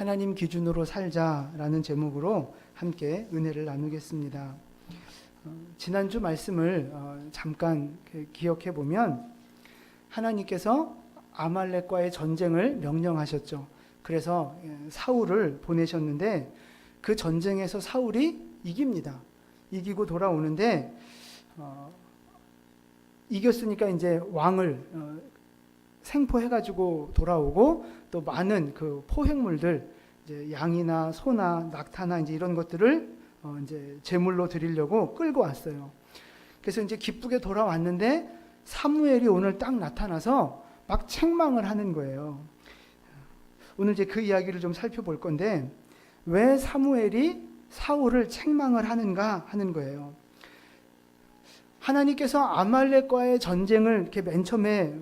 하나님 기준으로 살자라는 제목으로 함께 은혜를 나누겠습니다. 지난주 말씀을 잠깐 기억해 보면 하나님께서 아말렉과의 전쟁을 명령하셨죠. 그래서 사울을 보내셨는데 그 전쟁에서 사울이 이깁니다. 이기고 돌아오는데 이겼으니까 이제 왕을 생포해가지고 돌아오고 또 많은 그 포획물들 이제 양이나 소나 낙타나 이제 이런 것들을 이제 제물로 드리려고 끌고 왔어요. 그래서 이제 기쁘게 돌아왔는데 사무엘이 오늘 딱 나타나서 막 책망을 하는 거예요. 오늘 이제 그 이야기를 좀 살펴볼 건데 왜 사무엘이 사울을 책망을 하는가 하는 거예요. 하나님께서 아말렉과의 전쟁을 이렇게 맨 처음에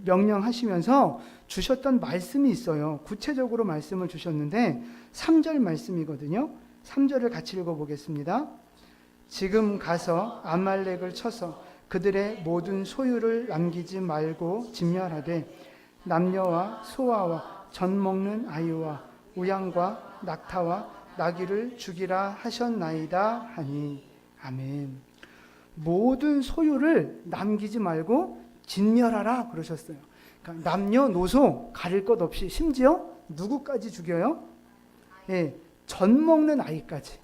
명령하시면서 주셨던 말씀이 있어요. 구체적으로 말씀을 주셨는데 3절 말씀이거든요. 3절을 같이 읽어보겠습니다. 지금 가서 아말렉을 쳐서 그들의 모든 소유를 남기지 말고 진멸하되 남녀와 소아와 젖 먹는 아이와 우양과 낙타와 나귀를 죽이라 하셨나이다 하니. 아멘. 모든 소유를 남기지 말고 진멸하라 그러셨어요. 그러니까 남녀노소 가릴 것 없이 심지어 누구까지 죽여요? 젖 먹는 아이까지.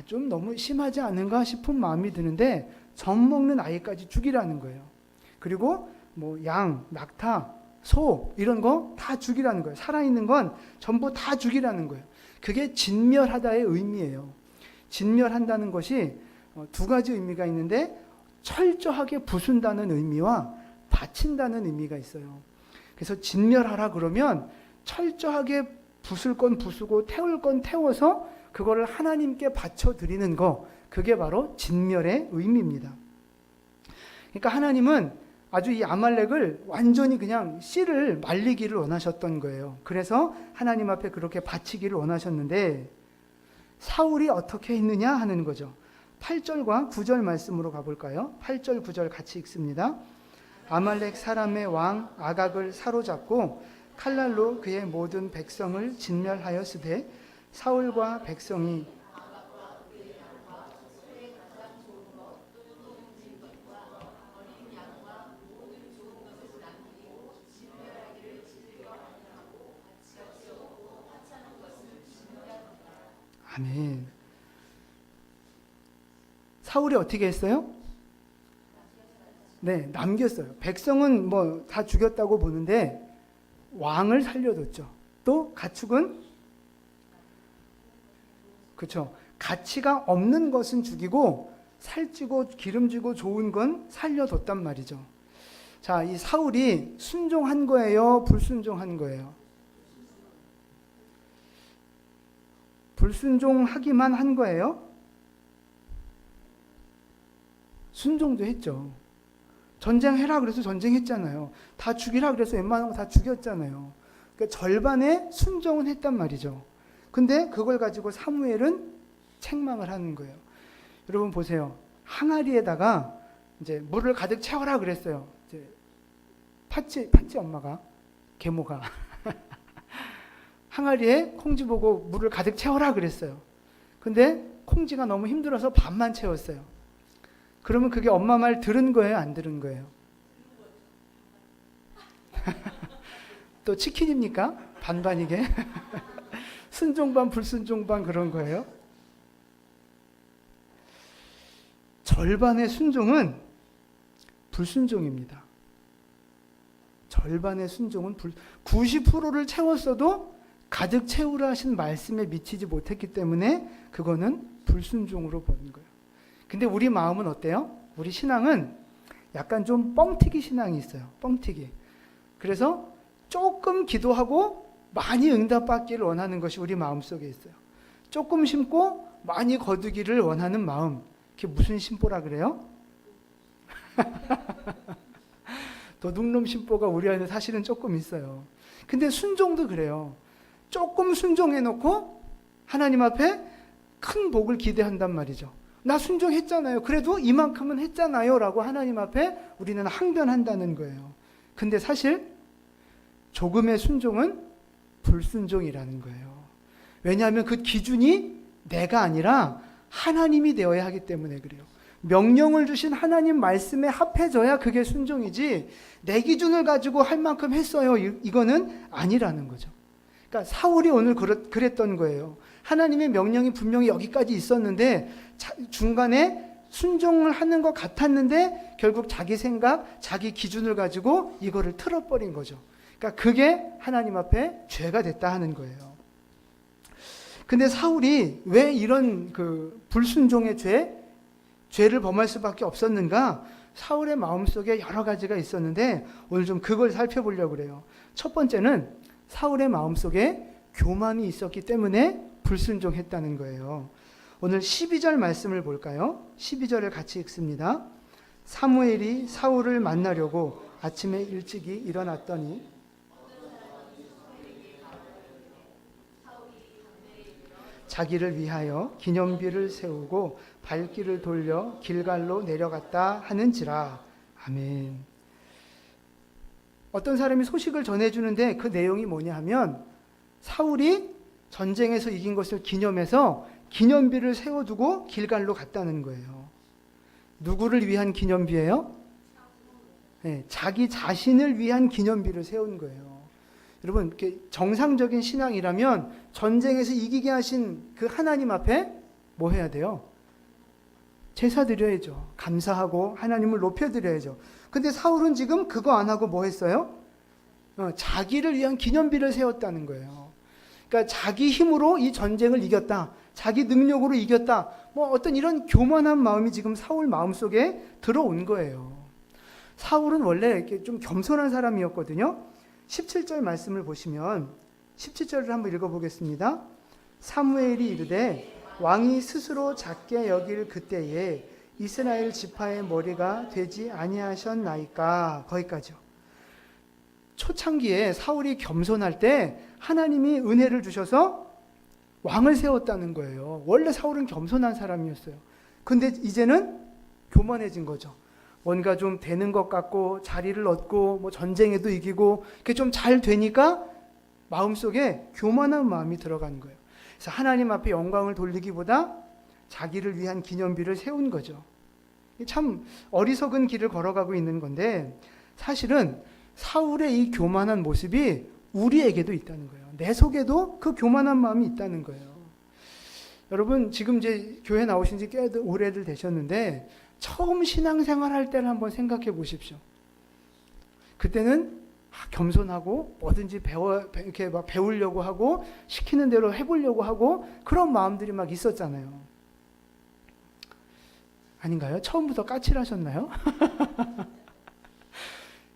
좀 너무 심하지 않은가 싶은 마음이 드는데 젖 먹는 아이까지 죽이라는 거예요. 그리고 뭐 양, 낙타, 소 이런 거 다 죽이라는 거예요. 살아있는 건 전부 다 죽이라는 거예요. 그게 진멸하다의 의미예요. 진멸한다는 것이 두 가지 의미가 있는데 철저하게 부순다는 의미와 바친다는 의미가 있어요. 그래서 진멸하라 그러면 철저하게 부술 건 부수고 태울 건 태워서 그거를 하나님께 바쳐드리는 거, 그게 바로 진멸의 의미입니다. 그러니까 하나님은 아주 이 아말렉을 완전히 그냥 씨를 말리기를 원하셨던 거예요. 그래서 하나님 앞에 그렇게 바치기를 원하셨는데 사울이 어떻게 했느냐 하는 거죠. 8절과 9절 말씀으로 가볼까요? 8절 9절 같이 읽습니다. 아말렉 사람의 왕 아각을 사로잡고 칼날로 그의 모든 백성을 진멸하였으되 사울과 백성이 아멘. 사울이 어떻게 했어요? 네, 남겼어요. 백성은 뭐 다 죽였다고 보는데 왕을 살려뒀죠. 또 가축은 그렇죠. 가치가 없는 것은 죽이고 살찌고 기름지고 좋은 건 살려뒀단 말이죠. 자, 이 사울이 순종한 거예요? 불순종한 거예요? 불순종하기만 한 거예요? 순종도 했죠. 전쟁해라 그래서 전쟁했잖아요. 다 죽이라 그래서 웬만한 거 다 죽였잖아요. 그러니까 절반의 순종은 했단 말이죠. 근데 그걸 가지고 사무엘은 책망을 하는 거예요. 여러분 보세요. 항아리에다가 이제 물을 가득 채워라 그랬어요. 이제 팥쥐 엄마가, 계모가 항아리에 콩쥐 보고 물을 가득 채워라 그랬어요. 근데 콩쥐가 너무 힘들어서 반만 채웠어요. 그러면 그게 엄마 말 들은 거예요? 안 들은 거예요? 또 치킨입니까? 반반이게? 순종반 불순종반 그런 거예요? 절반의 순종은 불순종입니다. 절반의 순종은 90%를 채웠어도 가득 채우라 하신 말씀에 미치지 못했기 때문에 그거는 불순종으로 보는 거예요. 근데 우리 마음은 어때요? 우리 신앙은 약간 좀 뻥튀기 신앙이 있어요. 뻥튀기. 그래서 조금 기도하고 많이 응답받기를 원하는 것이 우리 마음속에 있어요. 조금 심고 많이 거두기를 원하는 마음. 그게 무슨 심보라 그래요? 도둑놈 심보가 우리 안에 사실은 조금 있어요. 근데 순종도 그래요. 조금 순종해놓고 하나님 앞에 큰 복을 기대한단 말이죠. 나 순종했잖아요. 그래도 이만큼은 했잖아요. 라고 하나님 앞에 우리는 항변한다는 거예요. 근데 사실 조금의 순종은 불순종이라는 거예요. 왜냐하면 그 기준이 내가 아니라 하나님이 되어야 하기 때문에 그래요. 명령을 주신 하나님 말씀에 합해져야 그게 순종이지 내 기준을 가지고 할 만큼 했어요. 이거는 아니라는 거죠. 그러니까 사울이 오늘 그랬던 거예요. 하나님의 명령이 분명히 여기까지 있었는데 중간에 순종을 하는 것 같았는데 결국 자기 생각, 자기 기준을 가지고 이거를 틀어버린 거죠. 그러니까 그게 하나님 앞에 죄가 됐다 하는 거예요. 근데 사울이 왜 이런 그 불순종의 죄를 범할 수밖에 없었는가? 사울의 마음속에 여러 가지가 있었는데 오늘 좀 그걸 살펴보려고 그래요. 첫 번째는 사울의 마음속에 교만이 있었기 때문에 불순종했다는 거예요. 오늘 12절 말씀을 볼까요? 12절을 같이 읽습니다. 사무엘이 사울을 만나려고 아침에 일찍이 일어났더니 자기를 위하여 기념비를 세우고 발길을 돌려 길갈로 내려갔다 하는지라. 아멘. 어떤 사람이 소식을 전해주는데 그 내용이 뭐냐 하면 사울이 전쟁에서 이긴 것을 기념해서 기념비를 세워두고 길갈로 갔다는 거예요. 누구를 위한 기념비예요? 네, 자기 자신을 위한 기념비를 세운 거예요. 여러분, 정상적인 신앙이라면 전쟁에서 이기게 하신 그 하나님 앞에 뭐 해야 돼요? 제사 드려야죠. 감사하고 하나님을 높여드려야죠. 근데 사울은 지금 그거 안 하고 뭐 했어요? 자기를 위한 기념비를 세웠다는 거예요. 그러니까 자기 힘으로 이 전쟁을 이겼다. 자기 능력으로 이겼다. 뭐 어떤 이런 교만한 마음이 지금 사울 마음속에 들어온 거예요. 사울은 원래 이렇게 좀 겸손한 사람이었거든요. 17절 말씀을 보시면 17절을 한번 읽어보겠습니다. 사무엘이 이르되 왕이 스스로 작게 여길 그때에 이스라엘 지파의 머리가 되지 아니하셨나이까. 거기까지요. 초창기에 사울이 겸손할 때 하나님이 은혜를 주셔서 왕을 세웠다는 거예요. 원래 사울은 겸손한 사람이었어요. 근데 이제는 교만해진 거죠. 뭔가 좀 되는 것 같고 자리를 얻고 뭐 전쟁에도 이기고 그게 좀 잘 되니까 마음속에 교만한 마음이 들어간 거예요. 그래서 하나님 앞에 영광을 돌리기보다 자기를 위한 기념비를 세운 거죠. 참 어리석은 길을 걸어가고 있는 건데 사실은 사울의 이 교만한 모습이 우리에게도 있다는 거예요. 내 속에도 그 교만한 마음이 있다는 거예요. 여러분 지금 이제 교회 나오신 지 꽤 오래들 되셨는데 처음 신앙생활 할 때를 한번 생각해 보십시오. 그때는 겸손하고 뭐든지 이렇게 막 배우려고 하고 시키는 대로 해보려고 하고 그런 마음들이 막 있었잖아요. 아닌가요? 처음부터 까칠하셨나요?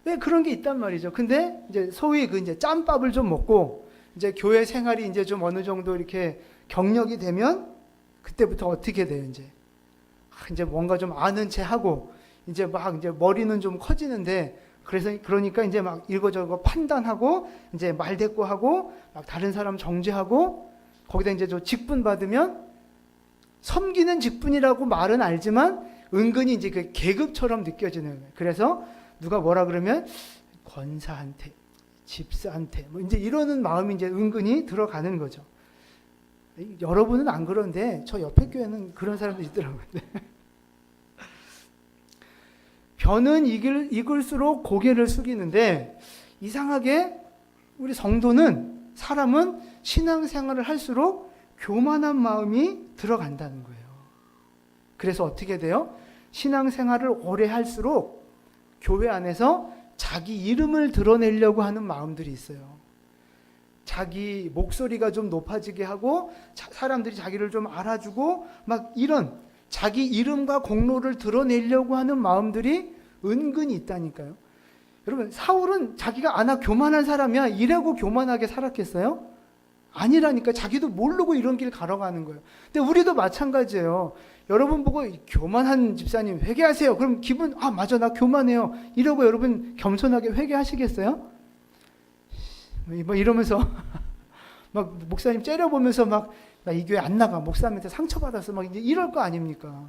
네, 그런 게 있단 말이죠. 근데 이제 소위 그 이제 짬밥을 좀 먹고 이제 교회 생활이 이제 좀 어느 정도 이렇게 경력이 되면 그때부터 어떻게 돼요, 이제 뭔가 좀 아는 체 하고 이제 막 이제 머리는 좀 커지는데 그러니까 이제 막 이거저거 판단하고 이제 말대꾸하고 막 다른 사람 정죄하고 거기다 이제 저 직분 받으면 섬기는 직분이라고 말은 알지만 은근히 이제 그 계급처럼 느껴지는 거예요. 그래서 누가 뭐라 그러면 권사한테, 집사한테 뭐 이제 이러는 마음이 이제 은근히 들어가는 거죠. 여러분은 안 그런데 저 옆에 교회는 그런 사람도 있더라고요. 변은 익을수록 고개를 숙이는데 이상하게 우리 성도는 사람은 신앙생활을 할수록 교만한 마음이 들어간다는 거예요. 그래서 어떻게 돼요? 신앙생활을 오래 할수록 교회 안에서 자기 이름을 드러내려고 하는 마음들이 있어요. 자기 목소리가 좀 높아지게 하고 사람들이 자기를 좀 알아주고 막 이런 자기 이름과 공로를 드러내려고 하는 마음들이 은근히 있다니까요. 여러분 사울은 자기가 교만한 사람이야 이라고 교만하게 살았겠어요? 아니라니까. 자기도 모르고 이런 길 걸어가는 거예요. 근데 우리도 마찬가지예요. 여러분 보고 교만한 집사님 회개하세요. 그럼 기분 맞아 나 교만해요 이러고 여러분 겸손하게 회개하시겠어요? 뭐 이러면서 막 목사님 째려보면서 막 나 이 교회 안 나가 목사님한테 상처받아서 막 이제 이럴 거 아닙니까?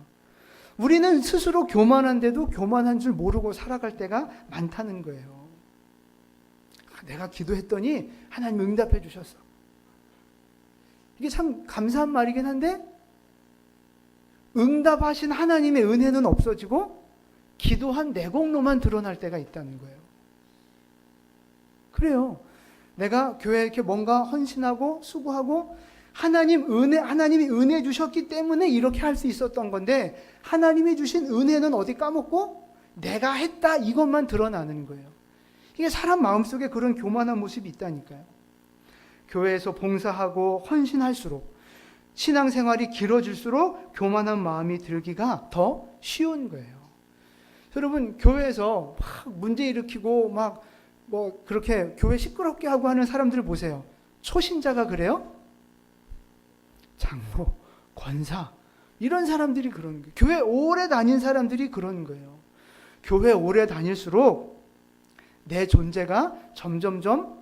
우리는 스스로 교만한데도 교만한 줄 모르고 살아갈 때가 많다는 거예요. 내가 기도했더니 하나님 응답해 주셨어. 이게 참 감사한 말이긴 한데 응답하신 하나님의 은혜는 없어지고 기도한 내공로만 드러날 때가 있다는 거예요. 그래요. 내가 교회에 이렇게 뭔가 헌신하고 수고하고 하나님이 은혜 주셨기 때문에 이렇게 할 수 있었던 건데 하나님이 주신 은혜는 어디 까먹고 내가 했다 이것만 드러나는 거예요. 이게 사람 마음속에 그런 교만한 모습이 있다니까요. 교회에서 봉사하고 헌신할수록 신앙생활이 길어질수록 교만한 마음이 들기가 더 쉬운 거예요. 여러분 교회에서 막 문제 일으키고 막 뭐 그렇게 교회 시끄럽게 하고 하는 사람들을 보세요. 초신자가 그래요? 장로, 권사 이런 사람들이 그런 거예요. 교회 오래 다닌 사람들이 그런 거예요. 교회 오래 다닐수록 내 존재가 점점점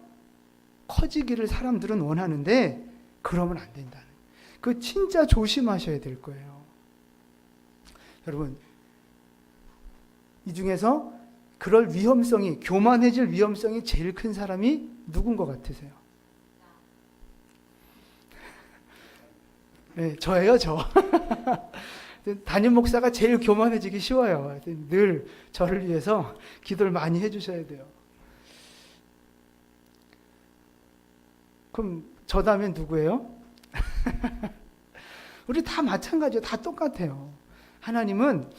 커지기를 사람들은 원하는데 그러면 안 된다는 그 진짜 조심하셔야 될 거예요. 여러분 이 중에서 그럴 위험성이 교만해질 위험성이 제일 큰 사람이 누군 것 같으세요? 네, 저예요, 저. 담임 목사가 제일 교만해지기 쉬워요. 늘 저를 위해서 기도를 많이 해주셔야 돼요. 그럼 저 다음엔 누구예요? 우리 다 마찬가지예요. 다 똑같아요. 하나님은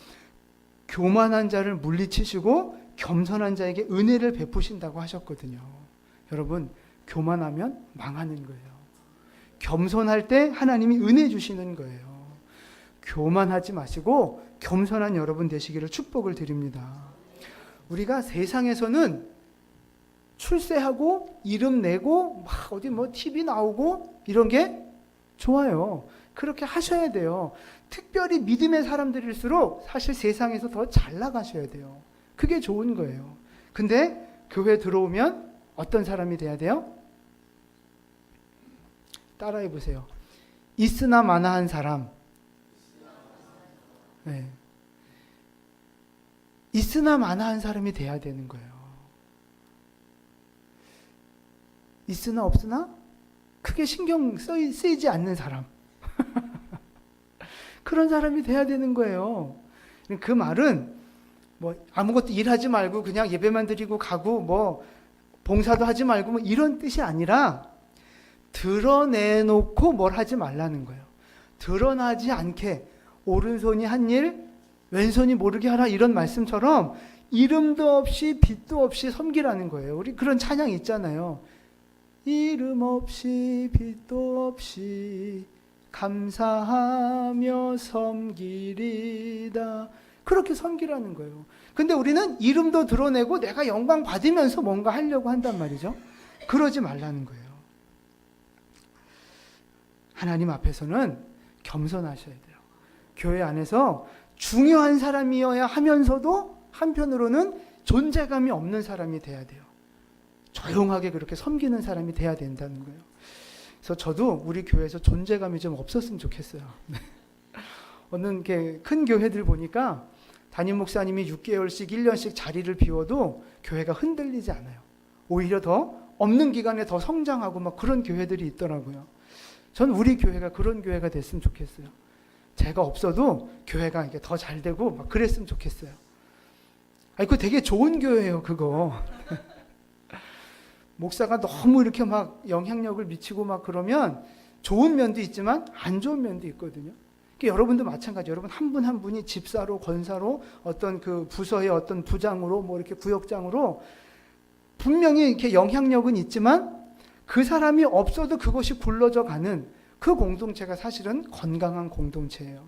교만한 자를 물리치시고 겸손한 자에게 은혜를 베푸신다고 하셨거든요. 여러분, 교만하면 망하는 거예요. 겸손할 때 하나님이 은혜 주시는 거예요. 교만하지 마시고 겸손한 여러분 되시기를 축복을 드립니다. 우리가 세상에서는 출세하고 이름 내고 막 어디 뭐 TV 나오고 이런 게 좋아요. 그렇게 하셔야 돼요. 특별히 믿음의 사람들일수록 사실 세상에서 더 잘 나가셔야 돼요. 그게 좋은 거예요. 근데 교회 들어오면 어떤 사람이 돼야 돼요? 따라해 보세요. 있으나 마나한 사람. 네. 있으나 마나한 사람이 돼야 되는 거예요. 있으나 없으나 크게 신경 쓰이지 않는 사람. 그런 사람이 돼야 되는 거예요. 그 말은 뭐 아무것도 일하지 말고 그냥 예배만 드리고 가고 뭐 봉사도 하지 말고 뭐 이런 뜻이 아니라 드러내놓고 뭘 하지 말라는 거예요. 드러나지 않게 오른손이 한 일, 왼손이 모르게 하라 이런 말씀처럼 이름도 없이 빛도 없이 섬기라는 거예요. 우리 그런 찬양 있잖아요. 이름 없이 빛도 없이 감사하며 섬기리다. 그렇게 섬기라는 거예요. 근데 우리는 이름도 드러내고 내가 영광 받으면서 뭔가 하려고 한단 말이죠. 그러지 말라는 거예요. 하나님 앞에서는 겸손하셔야 돼요. 교회 안에서 중요한 사람이어야 하면서도 한편으로는 존재감이 없는 사람이 돼야 돼요. 조용하게 그렇게 섬기는 사람이 돼야 된다는 거예요. 그래서 저도 우리 교회에서 존재감이 좀 없었으면 좋겠어요. 어느 큰 교회들 보니까 담임 목사님이 6개월씩 1년씩 자리를 비워도 교회가 흔들리지 않아요. 오히려 더 없는 기간에 더 성장하고 막 그런 교회들이 있더라고요. 저는 우리 교회가 그런 교회가 됐으면 좋겠어요. 제가 없어도 교회가 이게 더 잘 되고 막 그랬으면 좋겠어요. 그거 되게 좋은 교회예요, 그거. 목사가 너무 이렇게 막 영향력을 미치고 막 그러면 좋은 면도 있지만 안 좋은 면도 있거든요. 여러분도 마찬가지. 여러분 한 분 한 분이 집사로, 권사로, 어떤 그 부서의 어떤 부장으로, 뭐 이렇게 구역장으로 분명히 이렇게 영향력은 있지만 그 사람이 없어도 그것이 굴러져 가는 그 공동체가 사실은 건강한 공동체예요.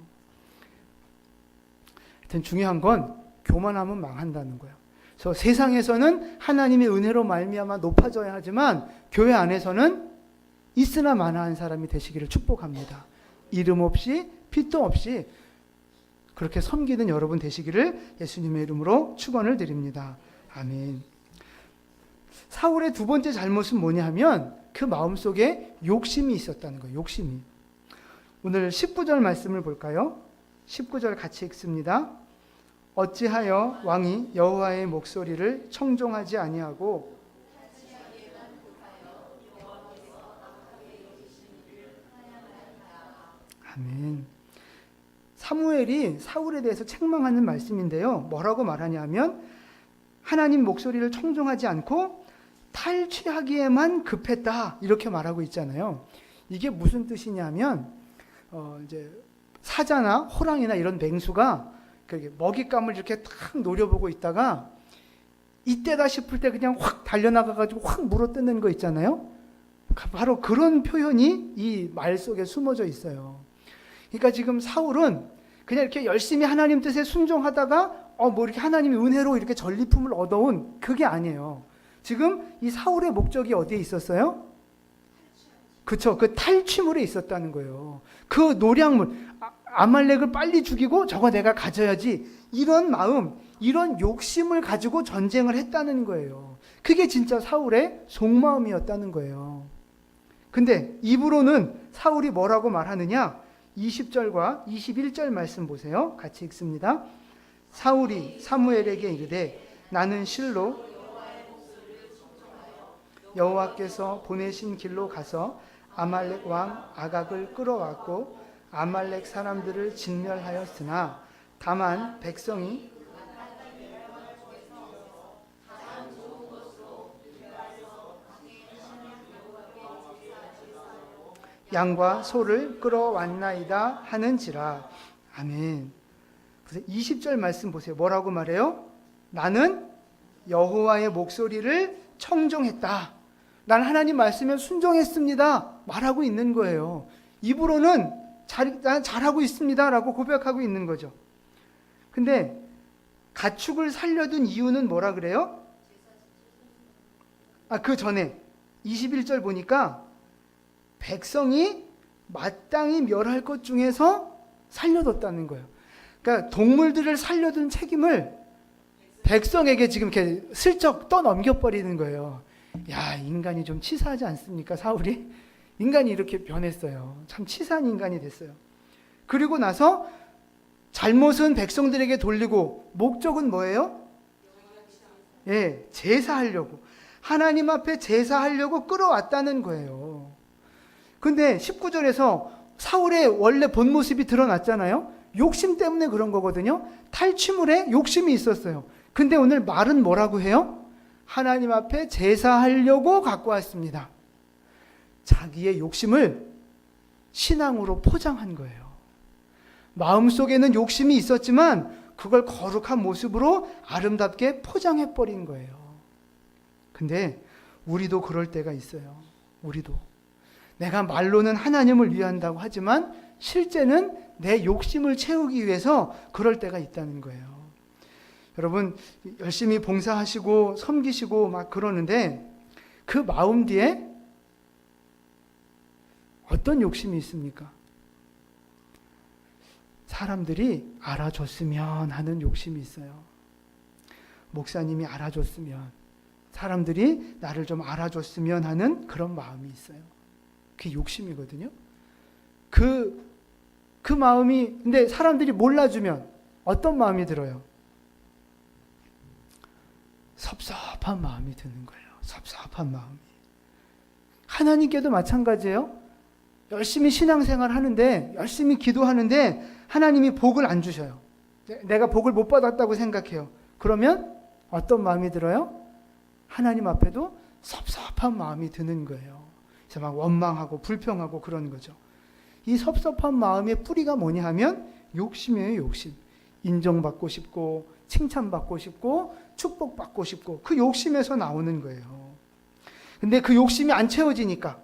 하여튼 중요한 건 교만하면 망한다는 거예요. 그래서 세상에서는 하나님의 은혜로 말미암아 높아져야 하지만 교회 안에서는 있으나 마나한 사람이 되시기를 축복합니다. 이름 없이 빛도 없이 그렇게 섬기는 여러분 되시기를 예수님의 이름으로 축원을 드립니다. 아멘. 사울의 두 번째 잘못은 뭐냐 하면 그 마음속에 욕심이 있었다는 거예요. 욕심이. 오늘 19절 말씀을 볼까요? 19절 같이 읽습니다. 어찌하여 왕이 여호와의 목소리를 청종하지 아니하고 아멘. 사무엘이 사울에 대해서 책망하는 말씀인데요. 뭐라고 말하냐면 하나님 목소리를 청종하지 않고 탈취하기에만 급했다 이렇게 말하고 있잖아요. 이게 무슨 뜻이냐면 이제 사자나 호랑이나 이런 맹수가 먹잇감을 이렇게 탁 노려보고 있다가 이때다 싶을 때 그냥 확 달려나가가지고 확 물어뜯는 거 있잖아요. 바로 그런 표현이 이 말 속에 숨어져 있어요. 그러니까 지금 사울은 그냥 이렇게 열심히 하나님 뜻에 순종하다가 뭐 이렇게 하나님의 은혜로 이렇게 전리품을 얻어온 그게 아니에요. 지금 이 사울의 목적이 어디에 있었어요? 그쵸. 그 탈취물에 있었다는 거예요. 그 노량물, 아말렉을 빨리 죽이고 저거 내가 가져야지. 이런 마음, 이런 욕심을 가지고 전쟁을 했다는 거예요. 그게 진짜 사울의 속마음이었다는 거예요. 근데 입으로는 사울이 뭐라고 말하느냐? 20절과 21절 말씀 보세요. 같이 읽습니다. 사울이 사무엘에게 이르되 나는 실로 여호와께서 보내신 길로 가서 아말렉 왕 아각을 끌어왔고 아말렉 사람들을 진멸하였으나 다만 백성이 양과 소를 끌어왔나이다 하는지라. 아멘. 20절 말씀 보세요. 뭐라고 말해요? 나는 여호와의 목소리를 청종했다. 난 하나님 말씀에 순종했습니다. 말하고 있는 거예요. 입으로는 난 잘하고 있습니다. 라고 고백하고 있는 거죠. 근데 가축을 살려둔 이유는 뭐라 그래요? 그 전에 21절 보니까 백성이 마땅히 멸할 것 중에서 살려뒀다는 거예요. 그러니까 동물들을 살려둔 책임을 백성에게 지금 이렇게 슬쩍 떠넘겨버리는 거예요. 야, 인간이 좀 치사하지 않습니까? 사울이? 인간이 이렇게 변했어요. 참 치사한 인간이 됐어요. 그리고 나서 잘못은 백성들에게 돌리고 목적은 뭐예요? 예, 제사하려고. 하나님 앞에 제사하려고 끌어왔다는 거예요. 근데 19절에서 사울의 원래 본 모습이 드러났잖아요. 욕심 때문에 그런 거거든요. 탈취물에 욕심이 있었어요. 근데 오늘 말은 뭐라고 해요? 하나님 앞에 제사하려고 갖고 왔습니다. 자기의 욕심을 신앙으로 포장한 거예요. 마음속에는 욕심이 있었지만 그걸 거룩한 모습으로 아름답게 포장해버린 거예요. 근데 우리도 그럴 때가 있어요. 우리도. 내가 말로는 하나님을 위한다고 하지만 실제는 내 욕심을 채우기 위해서 그럴 때가 있다는 거예요. 여러분 열심히 봉사하시고 섬기시고 막 그러는데 그 마음 뒤에 어떤 욕심이 있습니까? 사람들이 알아줬으면 하는 욕심이 있어요. 목사님이 알아줬으면, 사람들이 나를 좀 알아줬으면 하는 그런 마음이 있어요. 그게 욕심이거든요. 그 마음이, 근데 사람들이 몰라주면 어떤 마음이 들어요? 섭섭한 마음이 드는 거예요. 섭섭한 마음이. 하나님께도 마찬가지예요. 열심히 신앙생활 하는데, 열심히 기도하는데 하나님이 복을 안 주셔요. 내가 복을 못 받았다고 생각해요. 그러면 어떤 마음이 들어요? 하나님 앞에도 섭섭한 마음이 드는 거예요. 그래서 막 원망하고 불평하고 그런 거죠. 이 섭섭한 마음의 뿌리가 뭐냐 하면 욕심이에요. 욕심. 인정받고 싶고 칭찬받고 싶고 축복받고 싶고 그 욕심에서 나오는 거예요. 근데 그 욕심이 안 채워지니까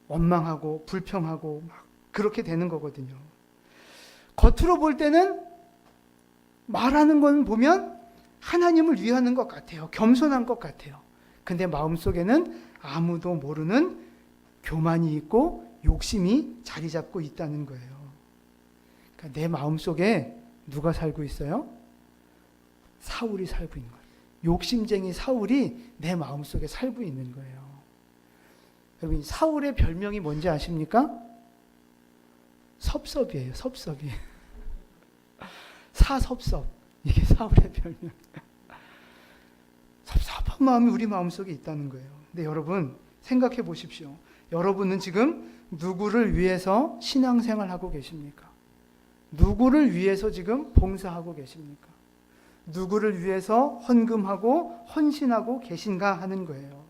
원망하고 불평하고 막 그렇게 되는 거거든요. 겉으로 볼 때는 말하는 건 보면 하나님을 위하는 것 같아요. 겸손한 것 같아요. 근데 마음속에는 아무도 모르는 교만이 있고 욕심이 자리 잡고 있다는 거예요. 그러니까 내 마음속에 누가 살고 있어요? 사울이 살고 있는 거예요. 욕심쟁이 사울이 내 마음속에 살고 있는 거예요. 여러분, 사울의 별명이 뭔지 아십니까? 섭섭이에요. 섭섭이. 사섭섭. 이게 사울의 별명. 섭섭한 마음이 우리 마음속에 있다는 거예요. 근데 여러분 생각해 보십시오. 여러분은 지금 누구를 위해서 신앙생활하고 계십니까? 누구를 위해서 지금 봉사하고 계십니까? 누구를 위해서 헌금하고 헌신하고 계신가 하는 거예요.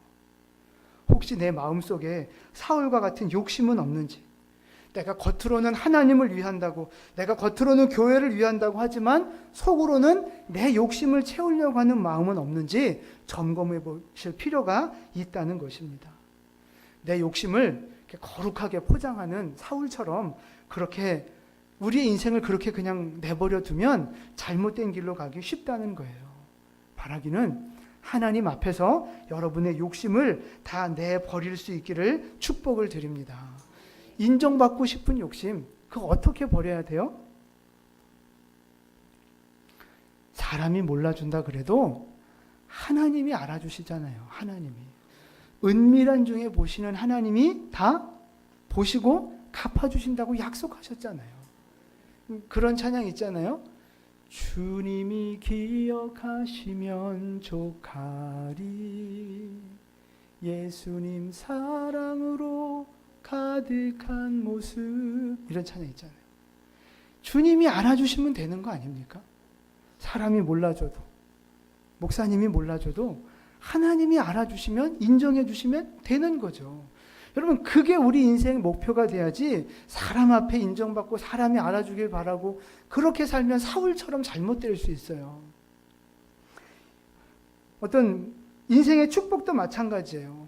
혹시 내 마음속에 사울과 같은 욕심은 없는지, 내가 겉으로는 하나님을 위한다고, 내가 겉으로는 교회를 위한다고 하지만 속으로는 내 욕심을 채우려고 하는 마음은 없는지 점검해 보실 필요가 있다는 것입니다. 내 욕심을 이렇게 거룩하게 포장하는 사울처럼 그렇게 우리의 인생을 그렇게 그냥 내버려 두면 잘못된 길로 가기 쉽다는 거예요. 바라기는 하나님 앞에서 여러분의 욕심을 다 내버릴 수 있기를 축복을 드립니다. 인정받고 싶은 욕심, 그거 어떻게 버려야 돼요? 사람이 몰라준다 그래도 하나님이 알아주시잖아요. 하나님이. 은밀한 중에 보시는 하나님이 다 보시고 갚아주신다고 약속하셨잖아요. 그런 찬양 있잖아요. 주님이 기억하시면 족하리, 예수님 사랑으로 가득한 모습, 이런 찬양 있잖아요. 주님이 알아주시면 되는 거 아닙니까? 사람이 몰라줘도, 목사님이 몰라줘도 하나님이 알아주시면, 인정해 주시면 되는 거죠. 여러분, 그게 우리 인생 목표가 돼야지 사람 앞에 인정받고 사람이 알아주길 바라고 그렇게 살면 사울처럼 잘못될 수 있어요. 어떤 인생의 축복도 마찬가지예요.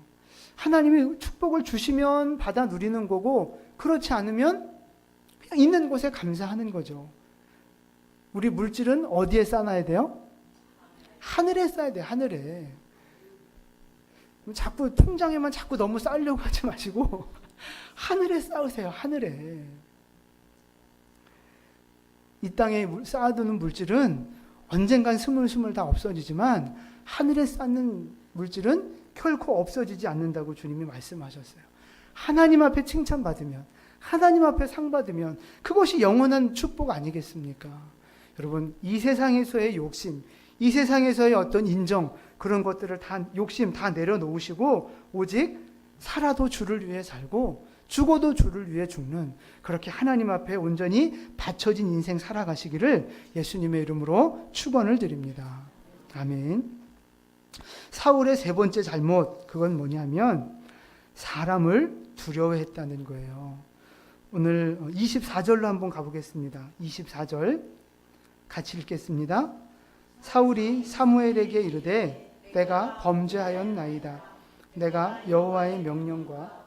하나님이 축복을 주시면 받아 누리는 거고, 그렇지 않으면 그냥 있는 곳에 감사하는 거죠. 우리 물질은 어디에 쌓아야 돼요? 하늘에 쌓아야 돼요. 하늘에. 자꾸 통장에만 자꾸 너무 쌓으려고 하지 마시고 하늘에 쌓으세요. 하늘에. 이 땅에 쌓아두는 물질은 언젠간 스물스물 다 없어지지만 하늘에 쌓는 물질은 결코 없어지지 않는다고 주님이 말씀하셨어요. 하나님 앞에 칭찬받으면, 하나님 앞에 상 받으면 그것이 영원한 축복 아니겠습니까? 여러분, 이 세상에서의 욕심, 이 세상에서의 어떤 인정, 그런 것들을 다, 욕심 다 내려놓으시고 오직 살아도 주를 위해 살고 죽어도 주를 위해 죽는, 그렇게 하나님 앞에 온전히 바쳐진 인생 살아가시기를 예수님의 이름으로 축원을 드립니다. 아멘. 사울의 세 번째 잘못, 그건 뭐냐면 사람을 두려워했다는 거예요. 오늘 24절로 한번 가보겠습니다. 24절 같이 읽겠습니다. 사울이 사무엘에게 이르되 내가 범죄하였나이다. 내가 여호와의 명령과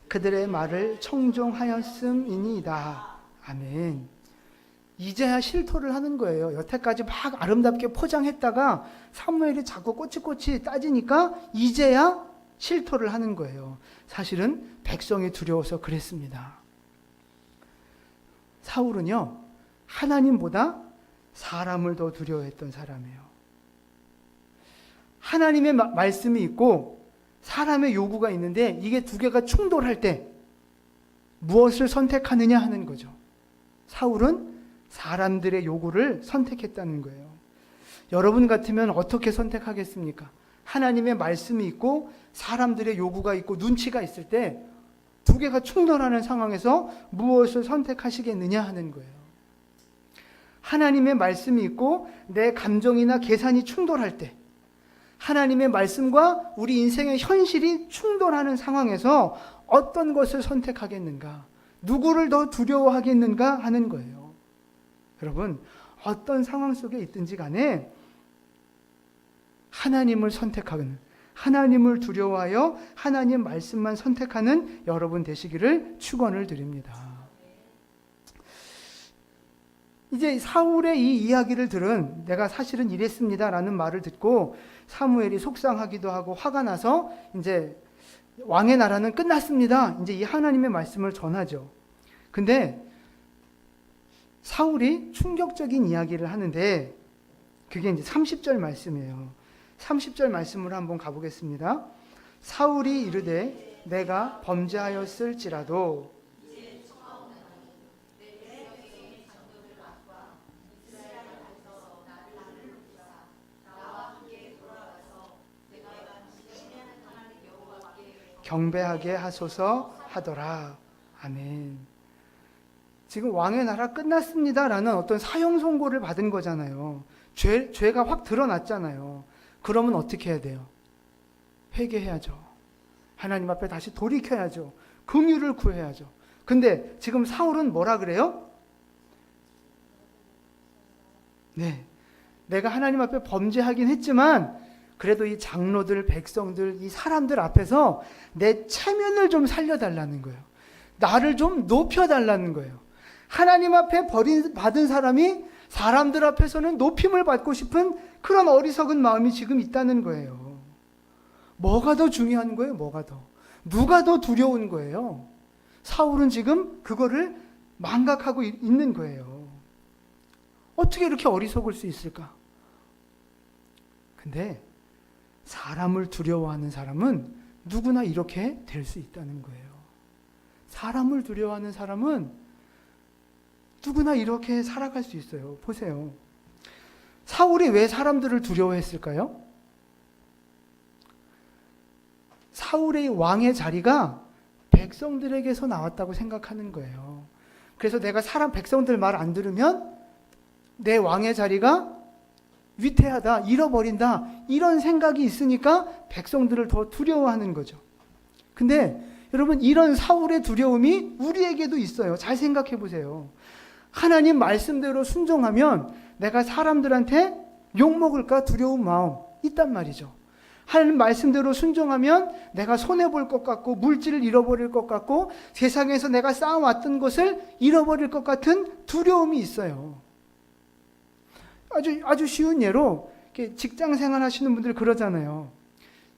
그들의 말을 청종하였음이니이다. 아멘. 이제야 실토를 하는 거예요. 여태까지 막 아름답게 포장했다가 사무엘이 자꾸 꼬치꼬치 따지니까 이제야 실토를 하는 거예요. 사실은 백성이 두려워서 그랬습니다. 사울은요, 하나님보다 사람을 더 두려워했던 사람이에요. 하나님의 말씀이 있고 사람의 요구가 있는데 이게 두 개가 충돌할 때 무엇을 선택하느냐 하는 거죠. 사울은 사람들의 요구를 선택했다는 거예요. 여러분 같으면 어떻게 선택하겠습니까? 하나님의 말씀이 있고 사람들의 요구가 있고 눈치가 있을 때 두 개가 충돌하는 상황에서 무엇을 선택하시겠느냐 하는 거예요. 하나님의 말씀이 있고 내 감정이나 계산이 충돌할 때, 하나님의 말씀과 우리 인생의 현실이 충돌하는 상황에서 어떤 것을 선택하겠는가, 누구를 더 두려워하겠는가 하는 거예요. 여러분, 어떤 상황 속에 있든지 간에 하나님을 선택하는, 하나님을 두려워하여 하나님 말씀만 선택하는 여러분 되시기를 축원을 드립니다. 이제 사울의 이 이야기를 들은, 내가 사실은 이랬습니다라는 말을 듣고 사무엘이 속상하기도 하고 화가 나서 이제 왕의 나라는 끝났습니다, 이제 이 하나님의 말씀을 전하죠. 근데 사울이 충격적인 이야기를 하는데 그게 이제 30절 말씀이에요. 30절 말씀으로 한번 가보겠습니다. 사울이 이르되 내가 범죄하였을지라도 경배하게 하소서 하더라. 아멘. 지금 왕의 나라 끝났습니다라는 어떤 사형 선고를 받은 거잖아요. 죄가 확 드러났잖아요. 그러면 어떻게 해야 돼요? 회개해야죠. 하나님 앞에 다시 돌이켜야죠. 긍휼을 구해야죠. 근데 지금 사울은 뭐라 그래요? 네, 내가 하나님 앞에 범죄하긴 했지만 그래도 이 장로들, 백성들, 이 사람들 앞에서 내 체면을 좀 살려달라는 거예요. 나를 좀 높여달라는 거예요. 하나님 앞에 받은 사람이 사람들 앞에서는 높임을 받고 싶은 그런 어리석은 마음이 지금 있다는 거예요. 뭐가 더 중요한 거예요? 뭐가 더? 누가 더 두려운 거예요? 사울은 지금 그거를 망각하고 있는 거예요. 어떻게 이렇게 어리석을 수 있을까? 근데 사람을 두려워하는 사람은 누구나 이렇게 될 수 있다는 거예요. 사람을 두려워하는 사람은 누구나 이렇게 살아갈 수 있어요. 보세요. 사울이 왜 사람들을 두려워했을까요? 사울의 왕의 자리가 백성들에게서 나왔다고 생각하는 거예요. 그래서 내가 백성들 말 안 들으면 내 왕의 자리가 위태하다, 잃어버린다, 이런 생각이 있으니까 백성들을 더 두려워하는 거죠. 근데 여러분, 이런 사울의 두려움이 우리에게도 있어요. 잘 생각해 보세요. 하나님 말씀대로 순종하면 내가 사람들한테 욕먹을까 두려운 마음 있단 말이죠. 하나님 말씀대로 순종하면 내가 손해볼 것 같고 물질을 잃어버릴 것 같고 세상에서 내가 쌓아왔던 것을 잃어버릴 것 같은 두려움이 있어요. 아주 쉬운 예로 직장 생활 하시는 분들 그러잖아요.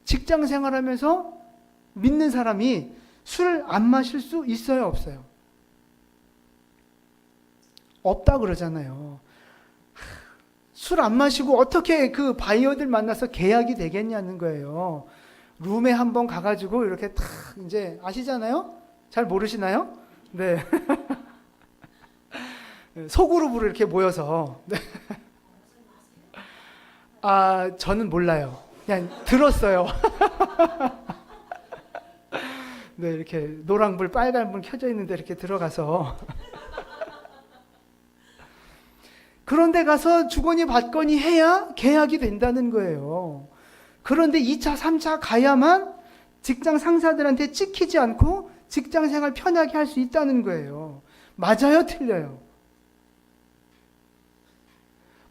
직장 생활하면서 믿는 사람이 술 안 마실 수 있어요, 없어요? 없다 그러잖아요. 술 안 마시고 어떻게 그 바이어들 만나서 계약이 되겠냐는 거예요. 룸에 한번 가가지고 이렇게 탁 이제 아시잖아요? 잘 모르시나요? 네. 소그룹으로 이렇게 모여서. 네. 저는 몰라요. 그냥 들었어요. 네, 이렇게 노란불, 빨간불 켜져 있는데 이렇게 들어가서. 그런데 가서 주거니 받거니 해야 계약이 된다는 거예요. 그런데 2차, 3차 가야만 직장 상사들한테 찍히지 않고 직장 생활 편하게 할 수 있다는 거예요. 맞아요? 틀려요?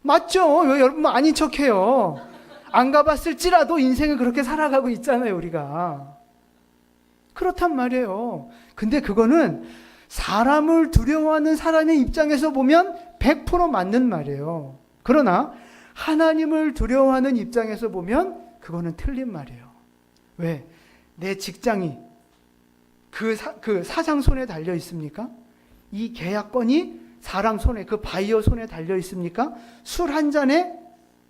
맞죠? 왜 여러분 아닌 척해요? 안 가봤을지라도 인생을 그렇게 살아가고 있잖아요, 우리가. 그렇단 말이에요. 근데 그거는 사람을 두려워하는 사람의 입장에서 보면 100% 맞는 말이에요. 그러나 하나님을 두려워하는 입장에서 보면 그거는 틀린 말이에요. 왜? 내 직장이 그 사장 손에 달려 있습니까? 이 계약권이 사람 손에, 그 바이어 손에 달려 있습니까? 술 한 잔에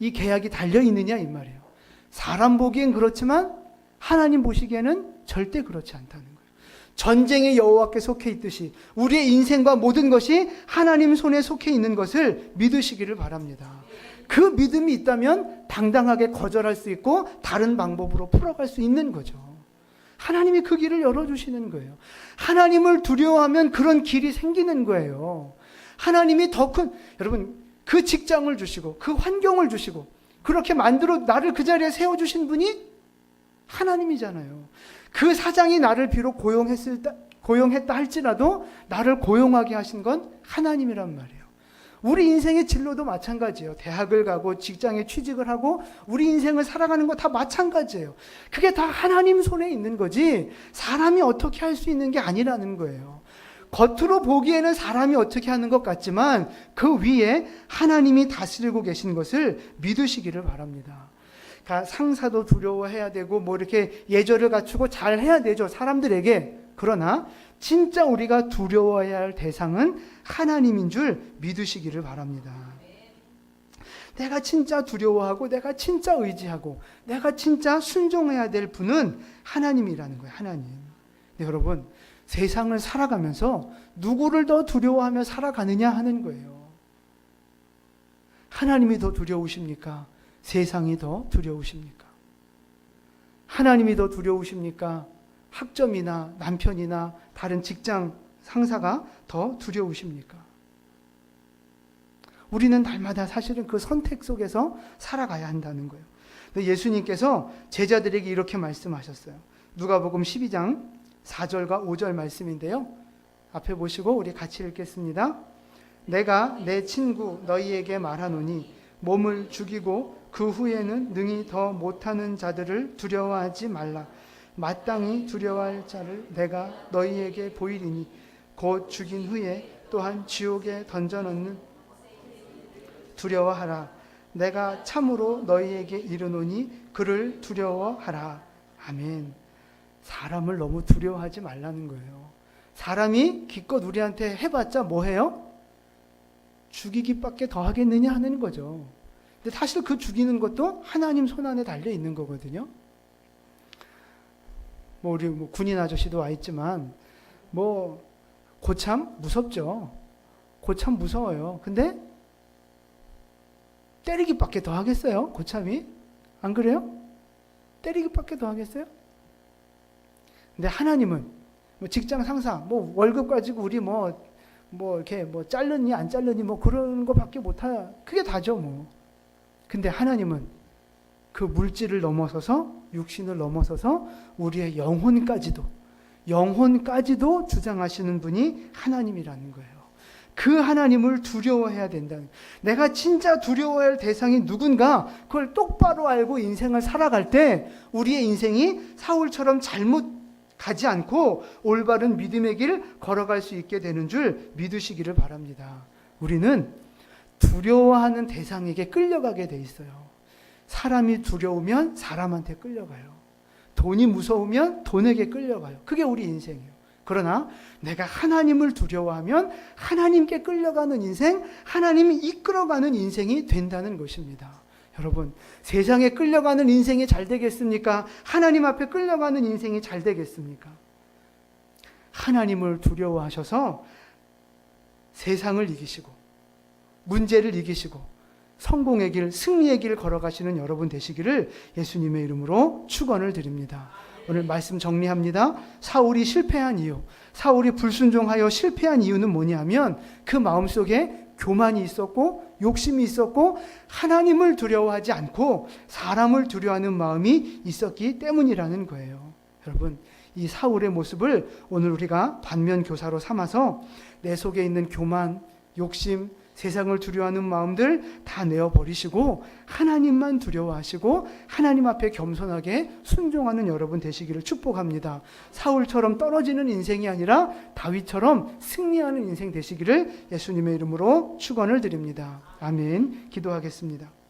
이 계약이 달려 있느냐 이 말이에요. 사람 보기엔 그렇지만 하나님 보시기에는 절대 그렇지 않다는 거예요. 전쟁의 여호와께 속해 있듯이 우리의 인생과 모든 것이 하나님 손에 속해 있는 것을 믿으시기를 바랍니다. 그 믿음이 있다면 당당하게 거절할 수 있고 다른 방법으로 풀어갈 수 있는 거죠. 하나님이 그 길을 열어주시는 거예요. 하나님을 두려워하면 그런 길이 생기는 거예요. 하나님이 더 큰, 여러분, 그 직장을 주시고 그 환경을 주시고 그렇게 만들어 나를 그 자리에 세워주신 분이 하나님이잖아요. 그 사장이 나를 비록 고용했다 할지라도 나를 고용하게 하신 건 하나님이란 말이에요. 우리 인생의 진로도 마찬가지예요. 대학을 가고 직장에 취직을 하고 우리 인생을 살아가는 거 다 마찬가지예요. 그게 다 하나님 손에 있는 거지 사람이 어떻게 할 수 있는 게 아니라는 거예요. 겉으로 보기에는 사람이 어떻게 하는 것 같지만 그 위에 하나님이 다스리고 계신 것을 믿으시기를 바랍니다. 상사도 두려워해야 되고 뭐 이렇게 예절을 갖추고 잘 해야 되죠, 사람들에게. 그러나 진짜 우리가 두려워해야 할 대상은 하나님인 줄 믿으시기를 바랍니다. 내가 진짜 두려워하고 내가 진짜 의지하고 내가 진짜 순종해야 될 분은 하나님이라는 거예요. 하나님. 네, 여러분, 세상을 살아가면서 누구를 더 두려워하며 살아가느냐 하는 거예요. 하나님이 더 두려우십니까? 세상이 더 두려우십니까? 하나님이 더 두려우십니까? 학점이나 남편이나 다른 직장 상사가 더 두려우십니까? 우리는 날마다 사실은 그 선택 속에서 살아가야 한다는 거예요. 예수님께서 제자들에게 이렇게 말씀하셨어요. 누가복음 12장 4절과 5절 말씀인데요. 앞에 보시고 우리 같이 읽겠습니다. 내가 내 친구 너희에게 말하노니 몸을 죽이고 그 후에는 능히 더 못하는 자들을 두려워하지 말라. 마땅히 두려워할 자를 내가 너희에게 보이리니 곧 죽인 후에 또한 지옥에 던져넣는 두려워하라. 내가 참으로 너희에게 이르노니 그를 두려워하라. 아멘. 사람을 너무 두려워하지 말라는 거예요. 사람이 기껏 우리한테 해봤자 뭐해요? 죽이기밖에 더 하겠느냐 하는 거죠. 근데 사실 그 죽이는 것도 하나님 손안에 달려 있는 거거든요. 우리 군인 아저씨도 와 있지만 고참 무섭죠. 고참 무서워요. 근데 때리기밖에 더 하겠어요? 고참이? 안 그래요? 때리기밖에 더 하겠어요? 근데 하나님은 직장 상사 월급 가지고 우리 이렇게 잘르니 안 잘르니 그런 거밖에 못하. 그게 다죠 근데 하나님은 그 물질을 넘어서서 육신을 넘어서서 우리의 영혼까지도 주장하시는 분이 하나님이라는 거예요. 그 하나님을 두려워해야 된다는. 내가 진짜 두려워할 대상이 누군가 그걸 똑바로 알고 인생을 살아갈 때 우리의 인생이 사울처럼 잘못 가지 않고 올바른 믿음의 길 걸어갈 수 있게 되는 줄 믿으시기를 바랍니다. 우리는 두려워하는 대상에게 끌려가게 돼 있어요. 사람이 두려우면 사람한테 끌려가요. 돈이 무서우면 돈에게 끌려가요. 그게 우리 인생이에요. 그러나 내가 하나님을 두려워하면 하나님께 끌려가는 인생, 하나님이 이끌어가는 인생이 된다는 것입니다. 여러분, 세상에 끌려가는 인생이 잘 되겠습니까? 하나님 앞에 끌려가는 인생이 잘 되겠습니까? 하나님을 두려워하셔서 세상을 이기시고 문제를 이기시고 성공의 길, 승리의 길 걸어가시는 여러분 되시기를 예수님의 이름으로 축원을 드립니다. 오늘 말씀 정리합니다. 사울이 실패한 이유, 사울이 불순종하여 실패한 이유는 뭐냐면 그 마음속에 교만이 있었고 욕심이 있었고 하나님을 두려워하지 않고 사람을 두려워하는 마음이 있었기 때문이라는 거예요. 여러분, 이 사울의 모습을 오늘 우리가 반면교사로 삼아서 내 속에 있는 교만, 욕심, 세상을 두려워하는 마음들 다 내어버리시고 하나님만 두려워하시고 하나님 앞에 겸손하게 순종하는 여러분 되시기를 축복합니다. 사울처럼 떨어지는 인생이 아니라 다윗처럼 승리하는 인생 되시기를 예수님의 이름으로 축원을 드립니다. 아멘. 기도하겠습니다.